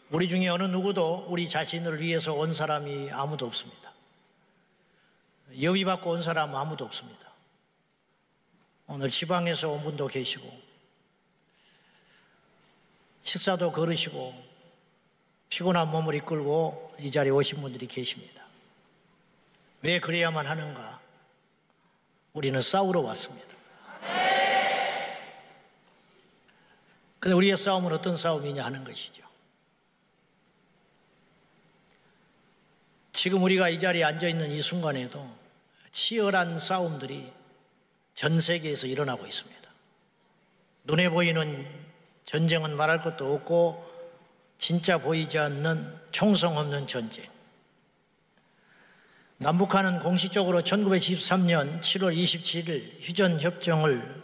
우리 중에 어느 누구도 우리 자신을 위해서 온 사람이 아무도 없습니다. 여위받고 온 사람은 아무도 없습니다. 오늘 지방에서 온 분도 계시고 식사도 거르시고 피곤한 몸을 이끌고 이 자리에 오신 분들이 계십니다. 왜 그래야만 하는가? 우리는 싸우러 왔습니다. 그런데 우리의 싸움은 어떤 싸움이냐 하는 것이죠. 지금 우리가 이 자리에 앉아있는 이 순간에도 치열한 싸움들이 전 세계에서 일어나고 있습니다. 눈에 보이는 전쟁은 말할 것도 없고 진짜 보이지 않는 총성 없는 전쟁. 남북한은 공식적으로 1973년 7월 27일 휴전협정을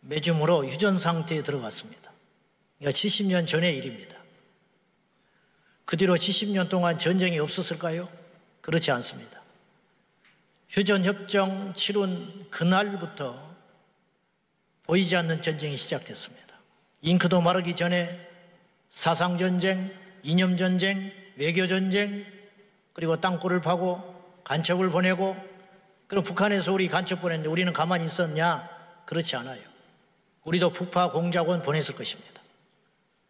맺음으로 휴전 상태에 들어갔습니다. 그러니까 70년 전의 일입니다. 그 뒤로 70년 동안 전쟁이 없었을까요? 그렇지 않습니다. 휴전협정 치룬 그날부터 보이지 않는 전쟁이 시작됐습니다. 잉크도 마르기 전에 사상전쟁, 이념전쟁, 외교전쟁, 그리고 땅굴을 파고 간첩을 보내고, 그럼 북한에서 우리 간첩 보냈는데 우리는 가만히 있었냐? 그렇지 않아요. 우리도 북파 공작원 보냈을 것입니다.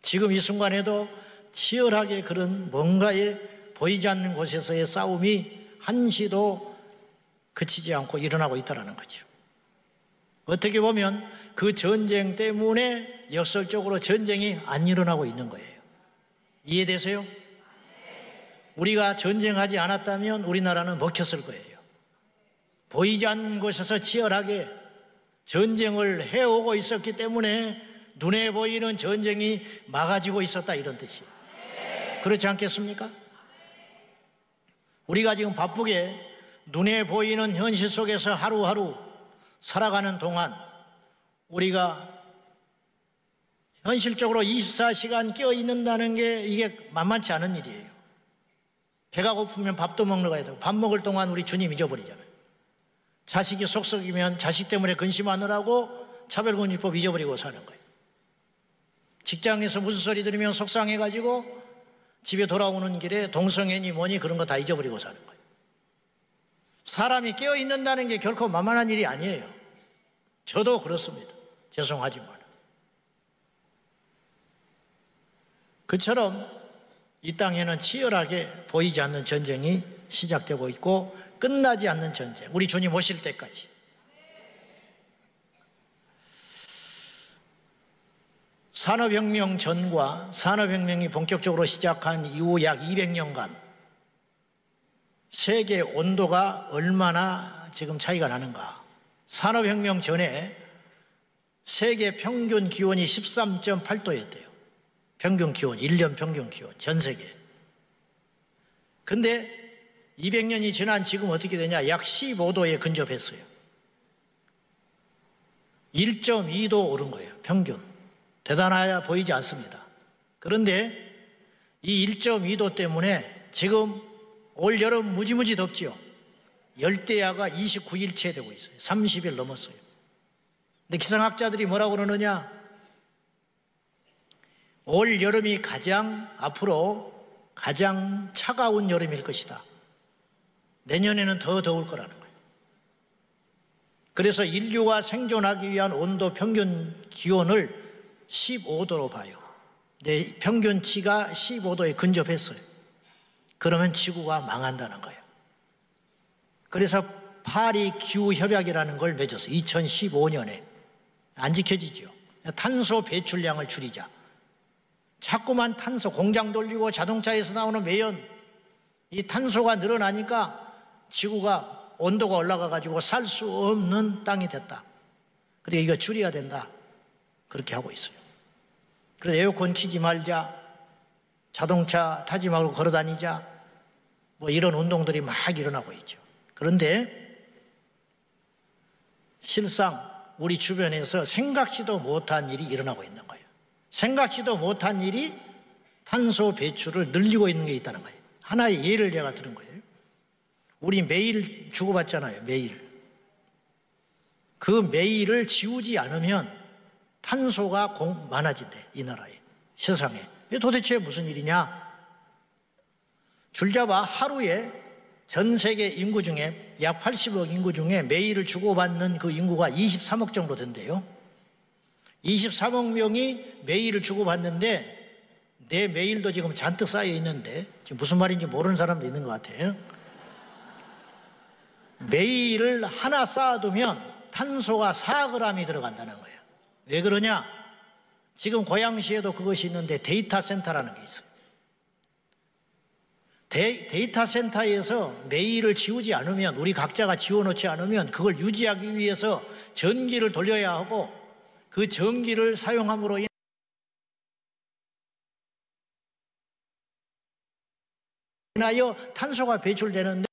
지금 이 순간에도 치열하게 그런 뭔가에 보이지 않는 곳에서의 싸움이 한시도 그치지 않고 일어나고 있다는 거죠. 어떻게 보면 그 전쟁 때문에 역설적으로 전쟁이 안 일어나고 있는 거예요. 이해되세요? 우리가 전쟁하지 않았다면 우리나라는 먹혔을 거예요. 보이지 않는 곳에서 치열하게 전쟁을 해오고 있었기 때문에 눈에 보이는 전쟁이 막아지고 있었다, 이런 뜻이에요. 그렇지 않겠습니까? 우리가 지금 바쁘게 눈에 보이는 현실 속에서 하루하루 살아가는 동안 우리가 현실적으로 24시간 깨어 있는다는 게 이게 만만치 않은 일이에요. 배가 고프면 밥도 먹으러 가야 되고, 밥 먹을 동안 우리 주님 잊어버리잖아요. 자식이 속썩이면 자식 때문에 근심하느라고 차별금지법 잊어버리고 사는 거예요. 직장에서 무슨 소리 들으면 속상해가지고 집에 돌아오는 길에 동성애니 뭐니 그런 거 다 잊어버리고 사는 거예요. 사람이 깨어 있는다는 게 결코 만만한 일이 아니에요. 저도 그렇습니다. 죄송하지만. 그처럼 이 땅에는 치열하게 보이지 않는 전쟁이 시작되고 있고 끝나지 않는 전쟁, 우리 주님 오실 때까지. 산업혁명 전과 산업혁명이 본격적으로 시작한 이후 약 200년간 세계 온도가 얼마나 지금 차이가 나는가. 산업혁명 전에 세계 평균 기온이 13.8도였대요. 평균 기온, 1년 평균 기온, 전 세계. 근데 200년이 지난 지금 어떻게 되냐? 약 15도에 근접했어요. 1.2도 오른 거예요, 평균. 대단하야 보이지 않습니다. 그런데 이 1.2도 때문에 지금 올 여름 무지무지 덥지요. 열대야가 29일째 되고 있어요. 30일 넘었어요. 근데 기상학자들이 뭐라고 그러느냐? 올 여름이 앞으로 가장 차가운 여름일 것이다. 내년에는 더 더울 거라는 거예요. 그래서 인류가 생존하기 위한 온도 평균 기온을 15도로 봐요. 근데 평균치가 15도에 근접했어요. 그러면 지구가 망한다는 거예요. 그래서 파리 기후협약이라는 걸 맺었어요. 2015년에. 안 지켜지죠. 탄소 배출량을 줄이자. 자꾸만 탄소, 공장 돌리고 자동차에서 나오는 매연, 이 탄소가 늘어나니까 지구가 온도가 올라가가지고 살 수 없는 땅이 됐다. 그러니까 이거 줄여야 된다. 그렇게 하고 있어요. 그래서 에어컨 키지 말자, 자동차 타지 말고 걸어 다니자, 뭐 이런 운동들이 막 일어나고 있죠. 그런데 실상 우리 주변에서 생각지도 못한 일이 일어나고 있는 거예요. 생각지도 못한 일이 탄소 배출을 늘리고 있는 게 있다는 거예요. 하나의 예를 제가 들은 거예요. 우리 메일 주고받잖아요. 메일. 그 메일을 지우지 않으면 탄소가 많아진대. 이 나라에, 세상에. 이게 도대체 무슨 일이냐? 줄잡아 하루에 전 세계 인구 중에 약 80억 인구 중에 메일을 주고받는 그 인구가 23억 정도 된대요. 23억 명이 메일을 주고받는데 내 메일도 지금 잔뜩 쌓여 있는데 지금 무슨 말인지 모르는 사람도 있는 것 같아요. 메일을 하나 쌓아두면 탄소가 4g이 들어간다는 거예요. 왜 그러냐? 지금 고양시에도 그것이 있는데 데이터 센터라는 게 있어요. 데이터 센터에서 메일을 지우지 않으면, 우리 각자가 지워놓지 않으면 그걸 유지하기 위해서 전기를 돌려야 하고, 그 전기를 사용함으로 인하여 탄소가 배출되는데,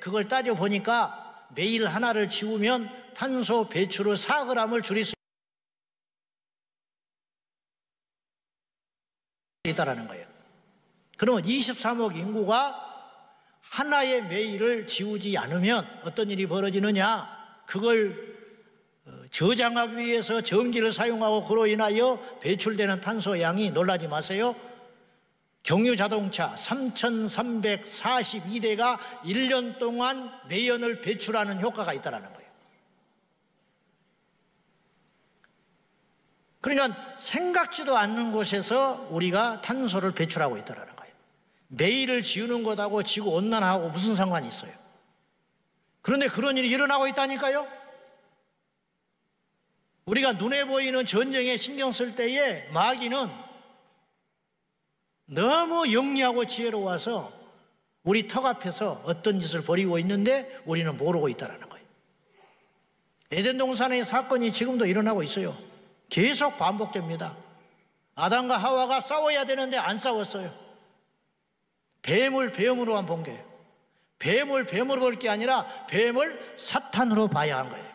그걸 따져보니까 메일 하나를 지우면 탄소 배출을 4g을 줄일 수 있다는 거예요. 그러면 23억 인구가 하나의 메일을 지우지 않으면 어떤 일이 벌어지느냐? 그걸 저장하기 위해서 전기를 사용하고 그로 인하여 배출되는 탄소 양이, 놀라지 마세요, 경유 자동차 3,342대가 1년 동안 매연을 배출하는 효과가 있다는 거예요. 그러니까 생각지도 않는 곳에서 우리가 탄소를 배출하고 있다는 거예요. 매일을 지우는 것하고 지구온난화하고 무슨 상관이 있어요? 그런데 그런 일이 일어나고 있다니까요. 우리가 눈에 보이는 전쟁에 신경 쓸 때에 마귀는 너무 영리하고 지혜로워서 우리 턱 앞에서 어떤 짓을 벌이고 있는데 우리는 모르고 있다는 거예요. 에덴 동산의 사건이 지금도 일어나고 있어요. 계속 반복됩니다. 아담과 하와가 싸워야 되는데 안 싸웠어요. 뱀을 뱀으로만 본 거예요. 뱀을 뱀으로 볼 게 아니라 뱀을 사탄으로 봐야 한 거예요.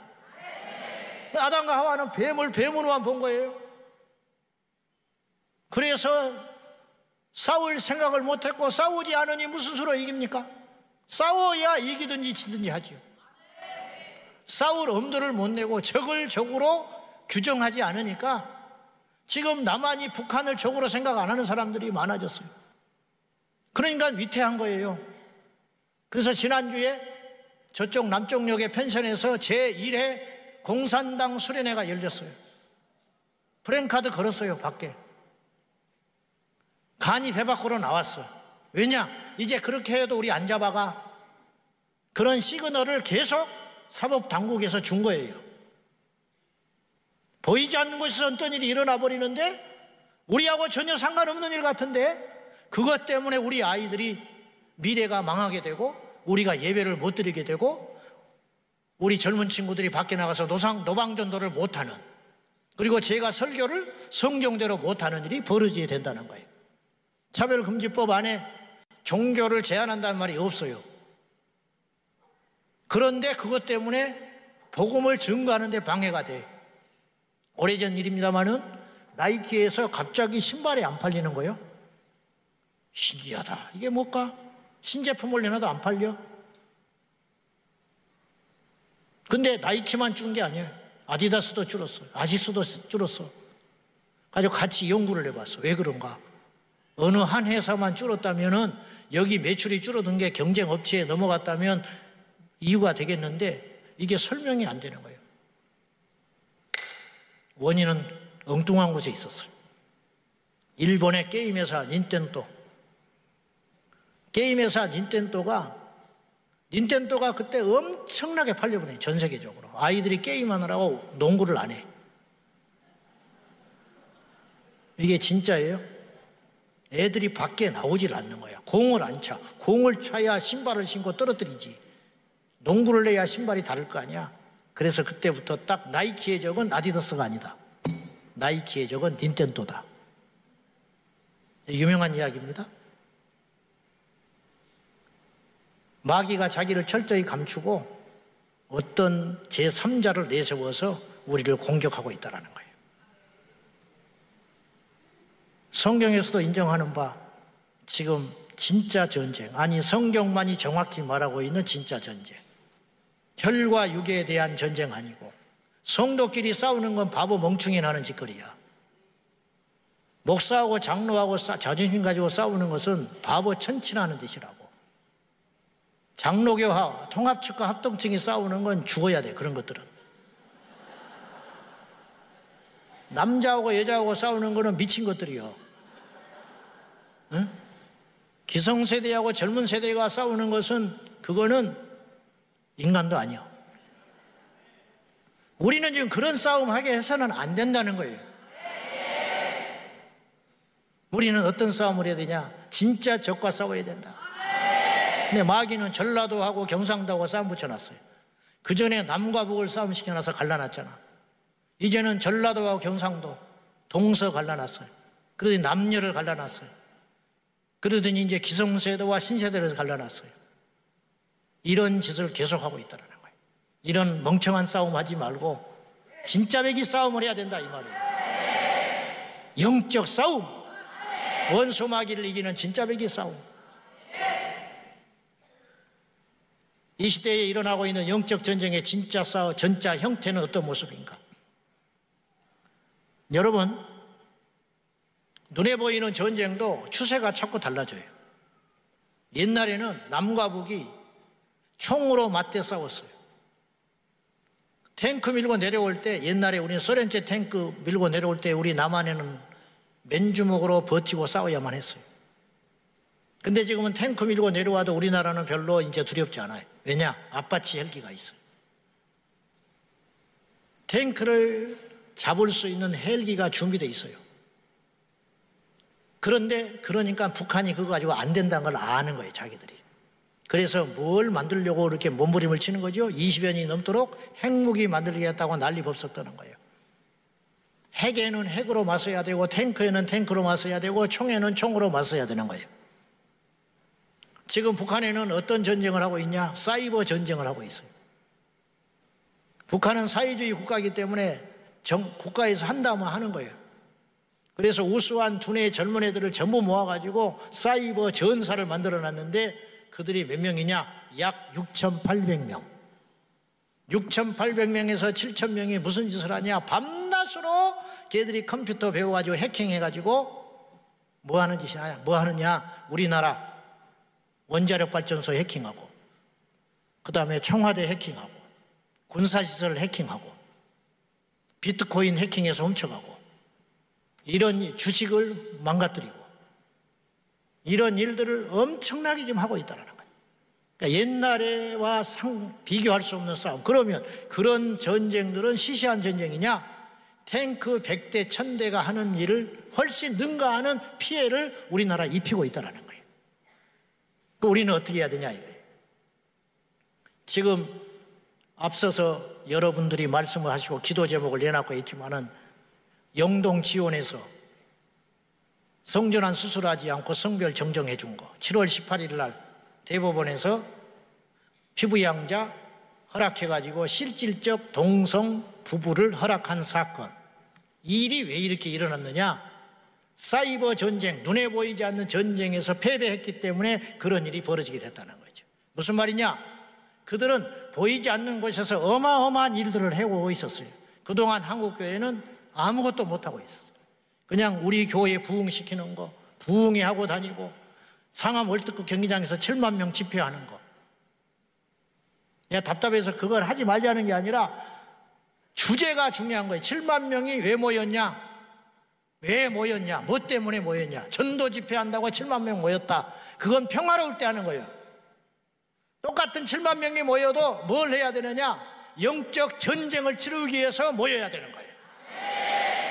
아담과 하와는 뱀을 뱀으로만 본 거예요. 그래서 싸울 생각을 못했고, 싸우지 않으니 무슨 수로 이깁니까? 싸워야 이기든지 지든지 하지요. 싸울 엄두를 못 내고 적을 적으로 규정하지 않으니까 지금 남한이 북한을 적으로 생각 안 하는 사람들이 많아졌어요. 그러니까 위태한 거예요. 그래서 지난주에 저쪽 남쪽역의 펜션에서 제1회 공산당 수련회가 열렸어요. 프랭카드 걸었어요, 밖에. 간이 배 밖으로 나왔어. 왜냐? 이제 그렇게 해도 우리 안 잡아가. 그런 시그널을 계속 사법당국에서 준 거예요. 보이지 않는 곳에서 어떤 일이 일어나 버리는데 우리하고 전혀 상관없는 일 같은데, 그것 때문에 우리 아이들이 미래가 망하게 되고 우리가 예배를 못 드리게 되고 우리 젊은 친구들이 밖에 나가서 노방전도를 못하는, 그리고 제가 설교를 성경대로 못하는 일이 벌어지게 된다는 거예요. 차별금지법 안에 종교를 제한한다는 말이 없어요. 그런데 그것 때문에 복음을 증거하는 데 방해가 돼. 오래전 일입니다마는 나이키에서 갑자기 신발이 안 팔리는 거예요. 신기하다. 이게 뭘까? 신제품을 내놔도 안 팔려. 근데 나이키만 준 게 아니에요. 아디다스도 줄었어. 아시스도 줄었어. 가지고 같이 연구를 해봤어. 왜 그런가? 어느 한 회사만 줄었다면은, 여기 매출이 줄어든 게 경쟁 업체에 넘어갔다면 이유가 되겠는데 이게 설명이 안 되는 거예요. 원인은 엉뚱한 곳에 있었어요. 일본의 게임 회사 닌텐도. 게임 회사 닌텐도가 그때 엄청나게 팔려버려요. 전 세계적으로. 아이들이 게임하느라고 농구를 안 해. 이게 진짜예요? 애들이 밖에 나오질 않는 거야. 공을 안 차. 공을 차야 신발을 신고 떨어뜨리지. 농구를 해야 신발이 다를 거 아니야. 그래서 그때부터 딱 나이키의 적은 아디다스가 아니다. 나이키의 적은 닌텐도다. 유명한 이야기입니다. 마귀가 자기를 철저히 감추고 어떤 제3자를 내세워서 우리를 공격하고 있다는 거예요. 성경에서도 인정하는 바, 지금 진짜 전쟁, 아니 성경만이 정확히 말하고 있는 진짜 전쟁, 혈과 육에 대한 전쟁 아니고 성도끼리 싸우는 건 바보 멍충이 나는 짓거리야. 목사하고 장로하고 자존심 가지고 싸우는 것은 바보 천치라는 뜻이라고. 장로교와 통합측과 합동층이 싸우는 건 죽어야 돼. 그런 것들은. 남자하고 여자하고 싸우는 거는 미친 것들이요. 응? 기성세대하고 젊은 세대가 싸우는 것은 그거는 인간도 아니야. 우리는 지금 그런 싸움 하게 해서는 안 된다는 거예요. 우리는 어떤 싸움을 해야 되냐? 진짜 적과 싸워야 된다. 근데 마귀는 전라도하고 경상도하고 싸움 붙여놨어요. 그 전에 남과 북을 싸움 시켜놔서 갈라놨잖아. 이제는 전라도하고 경상도 동서 갈라놨어요. 그러더니 남녀를 갈라놨어요. 그러더니 이제 기성세대와 신세대를 갈라놨어요. 이런 짓을 계속하고 있다는 거예요. 이런 멍청한 싸움 하지 말고 진짜 배기 싸움을 해야 된다 이 말이에요. 영적 싸움, 원수 마귀를 이기는 진짜 배기 싸움. 이 시대에 일어나고 있는 영적 전쟁의 진짜 전자 형태는 어떤 모습인가? 여러분, 눈에 보이는 전쟁도 추세가 자꾸 달라져요. 옛날에는 남과 북이 총으로 맞대 싸웠어요. 탱크 밀고 내려올 때, 옛날에 우리는 소련제 탱크 밀고 내려올 때 우리 남한에는 맨주먹으로 버티고 싸워야만 했어요. 근데 지금은 탱크 밀고 내려와도 우리나라는 별로 이제 두렵지 않아요. 왜냐? 아파치 헬기가 있어요. 탱크를 잡을 수 있는 헬기가 준비되어 있어요. 그러니까 북한이 그거 가지고 안 된다는 걸 아는 거예요, 자기들이. 그래서 뭘 만들려고 이렇게 몸부림을 치는 거죠? 20여 년이 넘도록 핵무기 만들겠다고 난리 법석 떠는 거예요. 핵에는 핵으로 맞서야 되고, 탱크에는 탱크로 맞서야 되고, 총에는 총으로 맞서야 되는 거예요. 지금 북한에는 어떤 전쟁을 하고 있냐? 사이버 전쟁을 하고 있어요. 북한은 사회주의 국가이기 때문에 국가에서 한다면 하는 거예요. 그래서 우수한 두뇌 젊은 애들을 전부 모아가지고 사이버 전사를 만들어놨는데 그들이 몇 명이냐? 약 6,800명. 6,800명에서 7,000명이 무슨 짓을 하냐? 밤낮으로 걔들이 컴퓨터 배워가지고 해킹해가지고 뭐 하는 짓이냐? 뭐 하느냐? 우리나라 원자력 발전소 해킹하고, 그 다음에 청와대 해킹하고, 군사시설 해킹하고, 비트코인 해킹해서 훔쳐가고, 이런 주식을 망가뜨리고, 이런 일들을 엄청나게 지금 하고 있다는 거예요. 그러니까 옛날에와 비교할 수 없는 싸움. 그러면 그런 전쟁들은 시시한 전쟁이냐? 탱크 100대, 1000대가 하는 일을 훨씬 능가하는 피해를 우리나라 입히고 있다는 거예요. 우리는 어떻게 해야 되냐 이거예요. 지금 앞서서 여러분들이 말씀을 하시고 기도 제목을 내놨고 있지만은 영동 지원에서 성전환 수술하지 않고 성별 정정해 준 거 7월 18일 날 대법원에서 피부양자 허락해가지고 실질적 동성 부부를 허락한 사건. 이 일이 왜 이렇게 일어났느냐? 사이버 전쟁, 눈에 보이지 않는 전쟁에서 패배했기 때문에 그런 일이 벌어지게 됐다는 거죠. 무슨 말이냐? 그들은 보이지 않는 곳에서 어마어마한 일들을 해오고 있었어요. 그동안 한국교회는 아무것도 못하고 있었어요. 그냥 우리 교회 부흥시키는 거, 부흥회 하고 다니고, 상암 월드컵 경기장에서 7만 명 집회하는 거. 내가 답답해서 그걸 하지 말자는 게 아니라 주제가 중요한 거예요. 7만 명이 왜 모였냐? 왜 모였냐? 뭐 때문에 모였냐? 전도 집회한다고 7만 명 모였다. 그건 평화로울 때 하는 거예요. 똑같은 7만 명이 모여도 뭘 해야 되느냐? 영적 전쟁을 치르기 위해서 모여야 되는 거예요.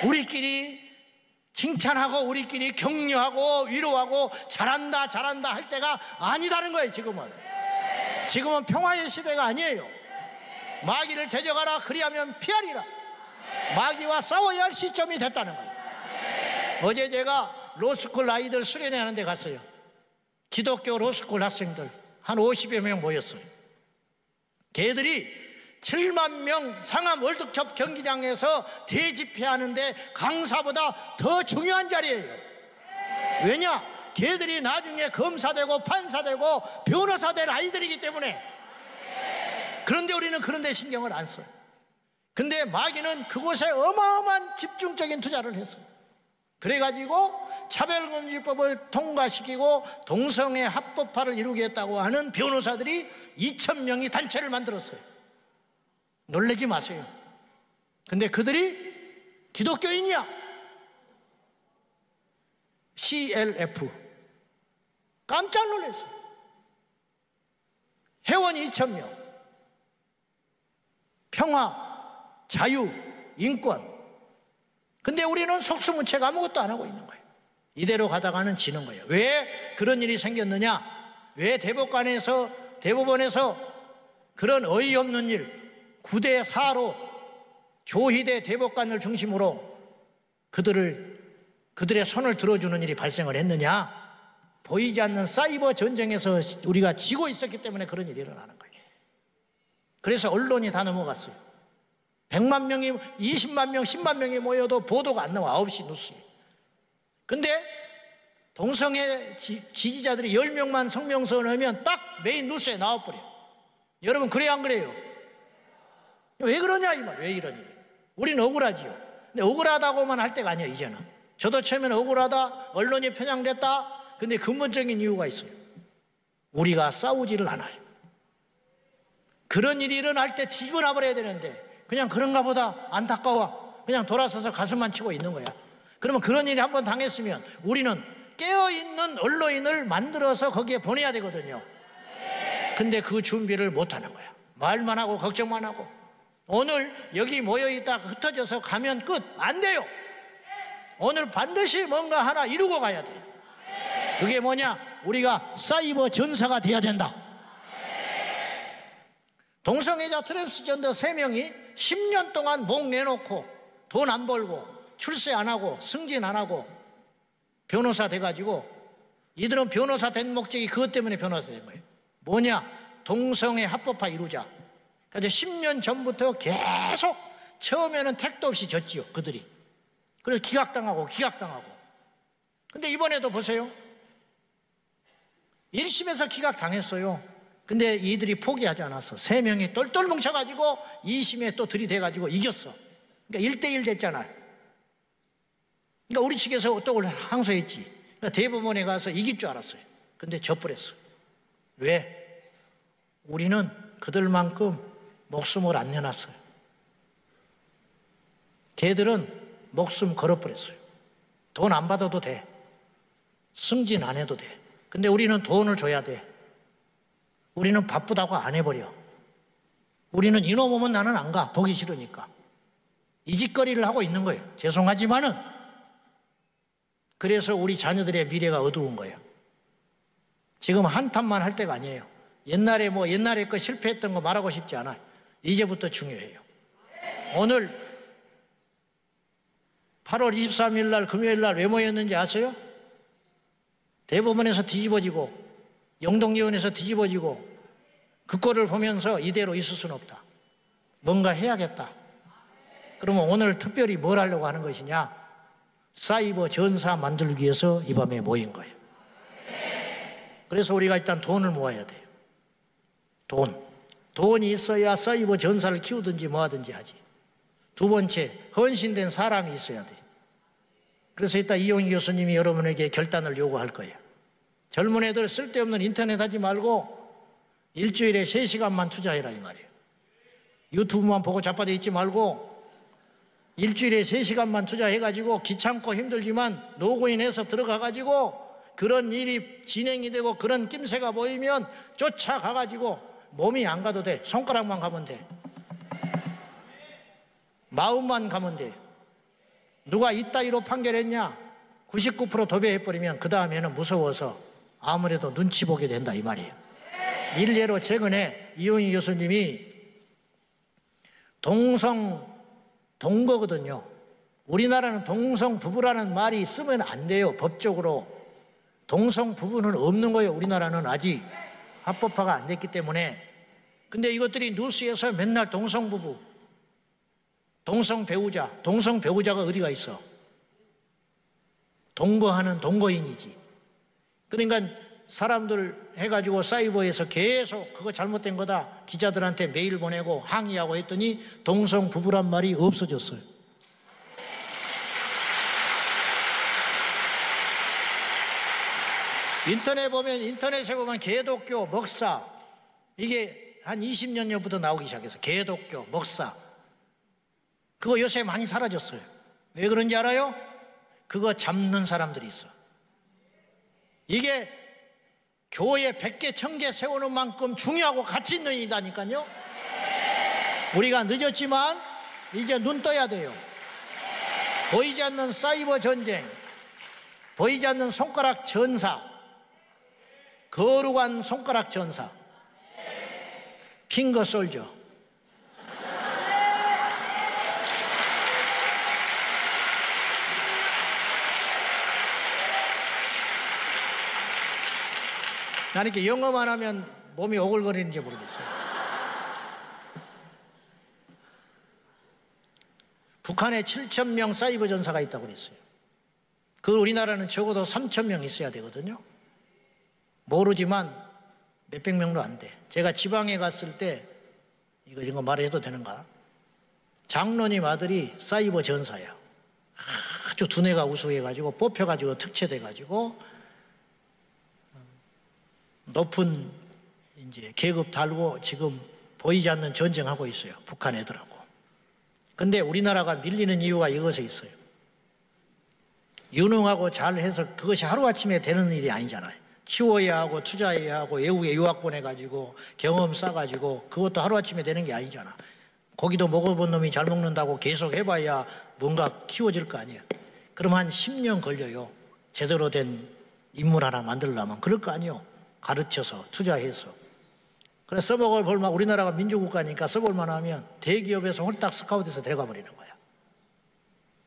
우리끼리 칭찬하고 우리끼리 격려하고 위로하고 잘한다 잘한다 할 때가 아니다는 거예요. 지금은 평화의 시대가 아니에요. 마귀를 대적하라 그리하면 피하리라. 마귀와 싸워야 할 시점이 됐다는 거예요. 어제 제가 로스쿨 아이들 수련회 하는 데 갔어요. 기독교 로스쿨 학생들 한 50여 명 모였어요. 걔들이 7만 명 상암 월드컵 경기장에서 대집회하는데 강사보다 더 중요한 자리예요. 왜냐? 걔들이 나중에 검사되고 판사되고 변호사 될 아이들이기 때문에. 그런데 우리는 그런 데 신경을 안 써요. 근데 마귀는 그곳에 어마어마한 집중적인 투자를 했어요. 그래가지고 차별금지법을 통과시키고 동성애 합법화를 이루겠다고 하는 변호사들이 2,000명이 단체를 만들었어요. 놀라지 마세요. 근데 그들이 기독교인이야. CLF. 깜짝 놀랐어요. 회원 2,000명. 평화, 자유, 인권. 근데 우리는 속수무책 아무것도 안 하고 있는 거예요. 이대로 가다가는 지는 거예요. 왜 그런 일이 생겼느냐? 왜 대법원에서 그런 어이없는 일, 9대 4로 조희대 대법관을 중심으로 그들의 손을 들어주는 일이 발생을 했느냐? 보이지 않는 사이버 전쟁에서 우리가 지고 있었기 때문에 그런 일이 일어나는 거예요. 그래서 언론이 다 넘어갔어요. 100만 명이, 20만 명, 10만 명이 모여도 보도가 안 나와. 9시 뉴스에. 근데 동성애 지지자들이 10명만 성명서 넣으면 딱 메인 뉴스에 나와버려. 여러분 그래요 안 그래요? 왜 그러냐 이 말. 왜 이런 일이. 우리는 억울하지요. 근데 억울하다고만 할 때가 아니에요. 이제는 저도 처음에는 억울하다, 언론이 편향됐다. 근데 근본적인 이유가 있어요. 우리가 싸우지를 않아요. 그런 일이 일어날 때 뒤집어 놔버려야 되는데 그냥 그런가 보다, 안타까워, 그냥 돌아서서 가슴만 치고 있는 거야. 그러면 그런 일이 한번 당했으면 우리는 깨어있는 언론인을 만들어서 거기에 보내야 되거든요. 근데 그 준비를 못하는 거야. 말만 하고 걱정만 하고. 오늘 여기 모여있다가 흩어져서 가면 끝. 안 돼요. 오늘 반드시 뭔가 하나 이루고 가야 돼. 그게 뭐냐? 우리가 사이버 전사가 돼야 된다. 동성애자 트랜스젠더 3명이 10년 동안 목 내놓고 돈 안 벌고 출세 안 하고 승진 안 하고 변호사 돼가지고 이들은 변호사 된 목적이 그것 때문에 변호사 된 거예요. 뭐냐? 동성애 합법화 이루자. 그래서 10년 전부터 계속 처음에는 택도 없이 졌지요. 그들이. 그래서 기각당하고 근데 이번에도 보세요. 1심에서 기각당했어요. 근데 이들이 포기하지 않았어. 3명이 똘똘 뭉쳐가지고 2심에 또 들이대가지고 이겼어. 그러니까 1대1 됐잖아요. 그러니까 우리 측에서 또 항소했지. 그러니까 대법원에 가서 이길 줄 알았어요. 근데 져버렸어. 왜? 우리는 그들만큼 목숨을 안 내놨어요. 걔들은 목숨 걸어버렸어요. 돈 안 받아도 돼. 승진 안 해도 돼. 근데 우리는 돈을 줘야 돼. 우리는 바쁘다고 안 해버려. 우리는 이놈 오면 나는 안 가. 보기 싫으니까. 이 짓거리를 하고 있는 거예요. 죄송하지만은. 그래서 우리 자녀들의 미래가 어두운 거예요. 지금 한탄만 할 때가 아니에요. 옛날에 거 실패했던 거 말하고 싶지 않아요. 이제부터 중요해요. 오늘 8월 23일 날 금요일 날 왜 모였는지 아세요? 대법원에서 뒤집어지고 영동예원에서 뒤집어지고 그 꼴을 보면서 이대로 있을 수는 없다. 뭔가 해야겠다. 그러면 오늘 특별히 뭘 하려고 하는 것이냐? 사이버 전사 만들기 위해서 이 밤에 모인 거예요. 그래서 우리가 일단 돈을 모아야 돼요. 돈이 있어야 사이버 전사를 키우든지 뭐 하든지 하지. 두 번째, 헌신된 사람이 있어야 돼요. 그래서 이따 이용희 교수님이 여러분에게 결단을 요구할 거예요. 젊은 애들 쓸데없는 인터넷 하지 말고 일주일에 3시간만 투자해라 이 말이에요. 유튜브만 보고 자빠져 있지 말고 일주일에 3시간만 투자해가지고 귀찮고 힘들지만 로그인해서 들어가가지고 그런 일이 진행이 되고 그런 낌새가 보이면 쫓아가가지고 몸이 안 가도 돼. 손가락만 가면 돼. 마음만 가면 돼. 누가 이따위로 판결했냐? 99% 도배해버리면 그 다음에는 무서워서 아무래도 눈치 보게 된다 이 말이에요. 일례로 최근에 이용희 교수님이 동거거든요. 우리나라는 동성 부부라는 말이 쓰면 안 돼요. 법적으로. 동성 부부는 없는 거예요. 우리나라는 아직 합법화가 안 됐기 때문에. 근데 이것들이 뉴스에서 맨날 동성 부부, 동성 배우자가 어디가 있어? 동거하는 동거인이지. 그러니까 사람들 해가지고 사이버에서 계속 그거 잘못된 거다 기자들한테 메일 보내고 항의하고 했더니 동성 부부란 말이 없어졌어요. 인터넷에 보면 개독교, 먹사, 이게 한 20년 전부터 나오기 시작해서 개독교, 먹사, 그거 요새 많이 사라졌어요. 왜 그런지 알아요? 그거 잡는 사람들이 있어. 이게 교회 100개, 1000개 세우는 만큼 중요하고 가치 있는 일이라니까요. 우리가 늦었지만 이제 눈 떠야 돼요. 보이지 않는 사이버 전쟁, 보이지 않는 손가락 전사, 거룩한 손가락 전사, 핑거 솔저. 나는 이렇게 영어만 하면 몸이 오글거리는지 모르겠어요. 북한에 7,000명 사이버 전사가 있다고 그랬어요. 그 우리나라는 적어도 3,000명 있어야 되거든요. 모르지만 몇백 명도 안 돼. 제가 지방에 갔을 때 이런 거 말해도 되는가? 장로님 아들이 사이버 전사야. 아주 두뇌가 우수해가지고 뽑혀가지고 특채돼가지고 높은 이제 계급 달고 지금 보이지 않는 전쟁하고 있어요. 북한 애들하고. 근데 우리나라가 밀리는 이유가 이것에 있어요. 유능하고 잘해서 그것이 하루아침에 되는 일이 아니잖아요. 키워야 하고 투자해야 하고 외국에 유학 보내가지고 경험 쌓아가지고 그것도 하루아침에 되는 게 아니잖아. 고기도 먹어본 놈이 잘 먹는다고 계속 해봐야 뭔가 키워질 거 아니에요. 그럼 한 10년 걸려요. 제대로 된 인물 하나 만들려면. 그럴 거 아니에요. 가르쳐서 투자해서. 그래 써먹을 볼만, 우리나라가 민주국가니까 써볼만 하면 대기업에서 홀딱 스카우트해서 데려가 버리는 거야.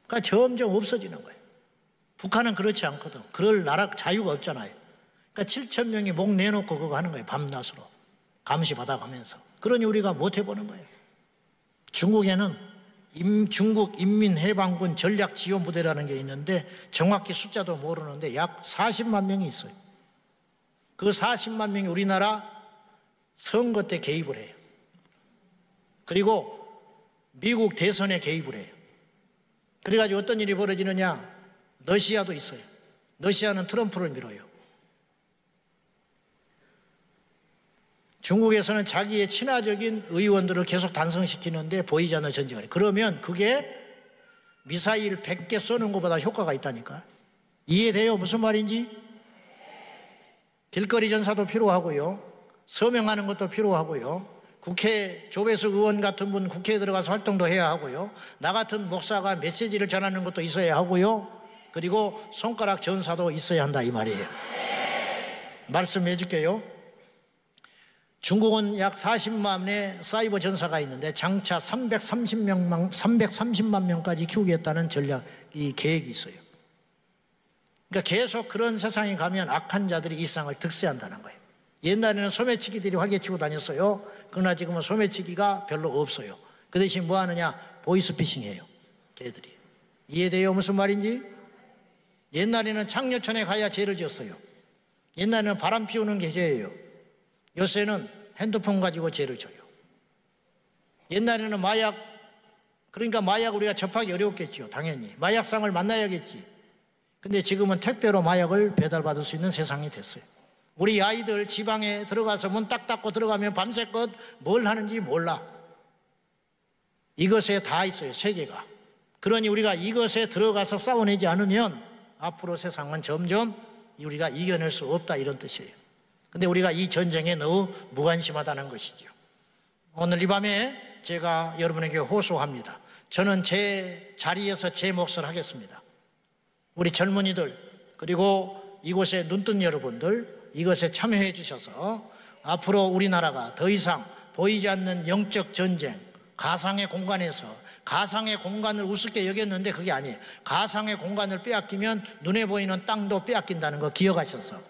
그러니까 점점 없어지는 거예요. 북한은 그렇지 않거든. 그럴 나라 자유가 없잖아요. 그러니까 7,000명이 목 내놓고 그거 하는 거예요. 밤낮으로 감시 받아가면서. 그러니 우리가 못 해보는 거예요. 중국에는 중국 인민해방군 전략지원부대라는 게 있는데 정확히 숫자도 모르는데 약 40만 명이 있어요. 그 40만 명이 우리나라 선거 때 개입을 해요. 그리고 미국 대선에 개입을 해요. 그래가지고 어떤 일이 벌어지느냐? 러시아도 있어요. 러시아는 트럼프를 밀어요. 중국에서는 자기의 친화적인 의원들을 계속 단성시키는데 보이지 않는 전쟁을 해요. 그러면 그게 미사일 100개 쏘는 것보다 효과가 있다니까. 이해돼요? 무슨 말인지? 길거리 전사도 필요하고요. 서명하는 것도 필요하고요. 국회 조배수 의원 같은 분 국회에 들어가서 활동도 해야 하고요. 나 같은 목사가 메시지를 전하는 것도 있어야 하고요. 그리고 손가락 전사도 있어야 한다 이 말이에요. 말씀해 줄게요. 중국은 약 40만의 사이버 전사가 있는데 장차 330만 명까지 키우겠다는 전략이 계획이 있어요. 그러니까 계속 그런 세상에 가면 악한 자들이 이 세상을 득세한다는 거예요. 옛날에는 소매치기들이 활개치고 다녔어요. 그러나 지금은 소매치기가 별로 없어요. 그 대신 뭐 하느냐? 보이스피싱이에요. 걔들이. 이해돼요? 무슨 말인지? 옛날에는 창녀촌에 가야 죄를 지었어요. 옛날에는 바람 피우는 게 죄예요. 요새는 핸드폰 가지고 죄를 져요. 옛날에는 마약, 그러니까 마약 우리가 접하기 어려웠겠죠. 당연히. 마약상을 만나야겠지. 근데 지금은 택배로 마약을 배달받을 수 있는 세상이 됐어요. 우리 아이들 지방에 들어가서 문 딱 닫고 들어가면 밤새껏 뭘 하는지 몰라. 이것에 다 있어요. 세계가. 그러니 우리가 이것에 들어가서 싸워내지 않으면 앞으로 세상은 점점 우리가 이겨낼 수 없다 이런 뜻이에요. 근데 우리가 이 전쟁에 너무 무관심하다는 것이죠. 오늘 이 밤에 제가 여러분에게 호소합니다. 저는 제 자리에서 제 몫을 하겠습니다. 우리 젊은이들 그리고 이곳에 눈뜬 여러분들 이것에 참여해 주셔서 앞으로 우리나라가 더 이상 보이지 않는 영적 전쟁, 가상의 공간에서 가상의 공간을 우습게 여겼는데 그게 아니에요. 가상의 공간을 빼앗기면 눈에 보이는 땅도 빼앗긴다는 거 기억하셔서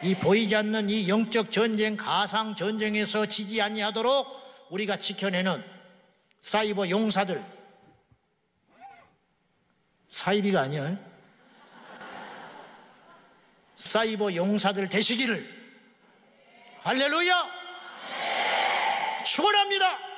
이 보이지 않는 이 영적 전쟁, 가상 전쟁에서 지지 아니하도록 우리가 지켜내는 사이버 용사들, 사이비가 아니에요. 사이버 용사들 되시기를 할렐루야 축원합니다.